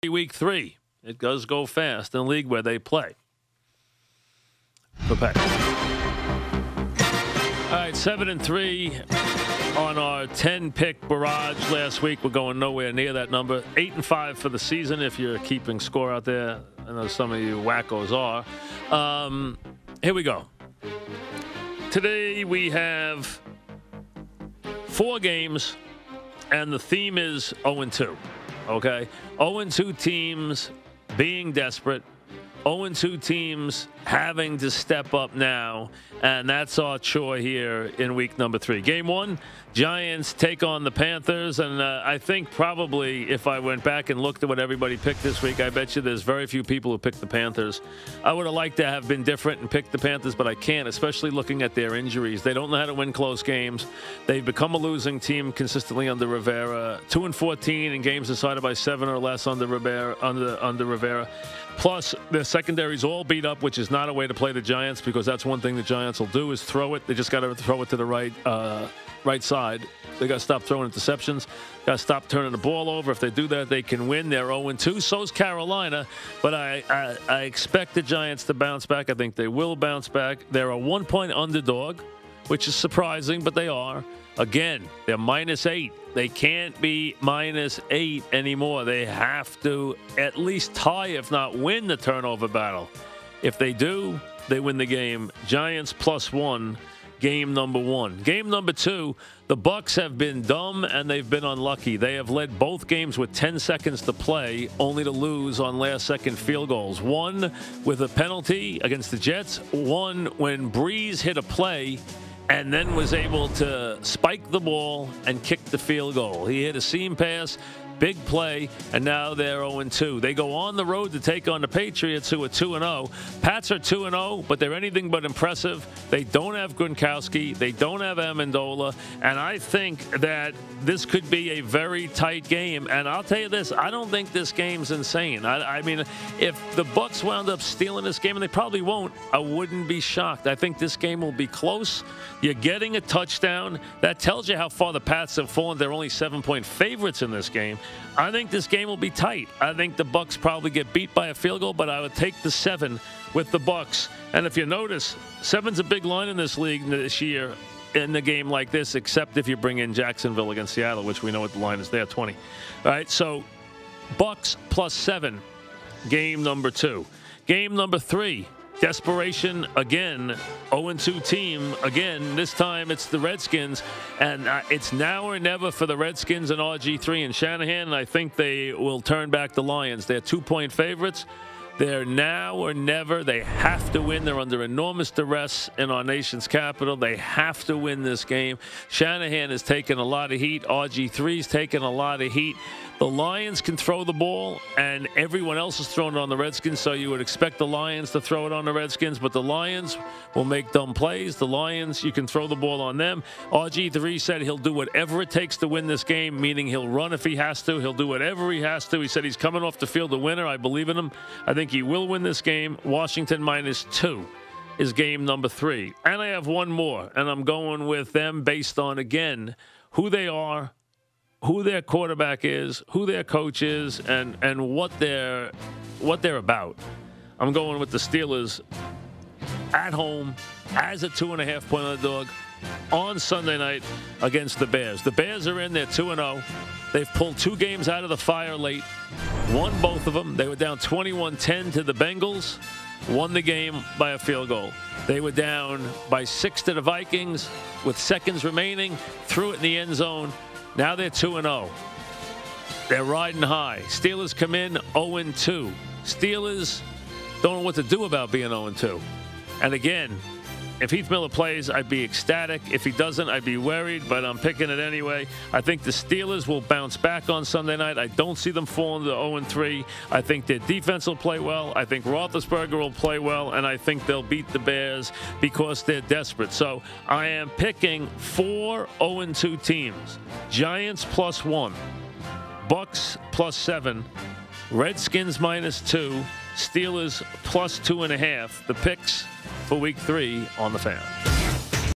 Week 3. It does go fast in the league where they play. The Packers. All right, 7-3 on our 10-pick barrage last week. We're going nowhere near that number. 8-5 for the season if you're keeping score out there. I know some of you wackos are. Here we go. Today we have 4 games, and the theme is 0-2. Okay, 0-2 teams being desperate, 0-2 teams having to step up now, and that's our chore here in week number 3. Game 1, Giants take on the Panthers, and I think probably if I went back and looked at what everybody picked this week, I bet you there's very few people who picked the Panthers. I would have liked to have been different and picked the Panthers, but I can't, especially looking at their injuries. They don't know how to win close games. They've become a losing team consistently under Rivera. 2-14 in games decided by 7 or less under Rivera. Plus, their secondary's all beat up, which is not a way to play the Giants, because that's one thing the Giants will do is throw it. They just got to throw it to the right side. They got to stop throwing interceptions. Got to stop turning the ball over. If they do that, they can win. They're 0-2. So's Carolina. But I expect the Giants to bounce back. I think they will bounce back. They're a 1-point underdog, which is surprising, but they are. Again, they're -8. They can't be -8 anymore. They have to at least tie, if not win, the turnover battle. If they do, they win the game. Giants +1, game number 1. Game number 2, the Bucs have been dumb and they've been unlucky. They have led both games with 10 seconds to play, only to lose on last-second field goals. One with a penalty against the Jets, one when Breeze hit a play and then was able to spike the ball and kick the field goal. He hit a seam pass, big play, and now they're 0-2. They go on the road to take on the Patriots, who are 2-0. Pats are 2-0, but they're anything but impressive. They don't have Gronkowski. They don't have Amendola. And I think that this could be a very tight game. And I'll tell you this, I don't think this game's insane. I mean, if the Bucs wound up stealing this game, and they probably won't, I wouldn't be shocked. I think this game will be close. You're getting a touchdown. That tells you how far the Pats have fallen. They're only 7-point favorites in this game. I think this game will be tight. I think the Bucs probably get beat by a field goal, but I would take the 7 with the Bucs. And if you notice, 7's a big line in this league this year in the game like this, except if you bring in Jacksonville against Seattle, which we know what the line is there, 20. All right, so Bucs +7, game number 2. Game number 3. Desperation again, 0-2 team again. This time it's the Redskins, and it's now or never for the Redskins and RG3 and Shanahan, and I think they will turn back the Lions. They're 2-point favorites. They're now or never. They have to win. They're under enormous duress in our nation's capital. They have to win this game. Shanahan has taken a lot of heat. RG3's taken a lot of heat. The Lions can throw the ball, and everyone else is throwing it on the Redskins, so you would expect the Lions to throw it on the Redskins, but the Lions will make dumb plays. The Lions, you can throw the ball on them. RG3 said he'll do whatever it takes to win this game, meaning he'll run if he has to. He'll do whatever he has to. He said he's coming off the field a winner. I believe in him. I think he will win this game. Washington -2 is game number 3. And I have one more, and I'm going with them based on, again, who they are, who their quarterback is, who their coach is, and what they're about. I'm going with the Steelers at home as a 2.5-point underdog on Sunday night against the Bears. The Bears are in, they're 2-0. They've pulled 2 games out of the fire late, won both of them. They were down 21-10 to the Bengals, won the game by a field goal. They were down by 6 to the Vikings with seconds remaining, threw it in the end zone. Now they're 2-0. They're riding high. Steelers come in 0-2. Steelers don't know what to do about being 0-2. And again, if Heath Miller plays, I'd be ecstatic. If he doesn't, I'd be worried, but I'm picking it anyway. I think the Steelers will bounce back on Sunday night. I don't see them falling to 0-3. I think their defense will play well. I think Roethlisberger will play well, and I think they'll beat the Bears because they're desperate. So I am picking 4 0-2 teams. Giants +1, Bucs +7, Redskins -2, Steelers +2.5. The picks for week 3 on the Fan.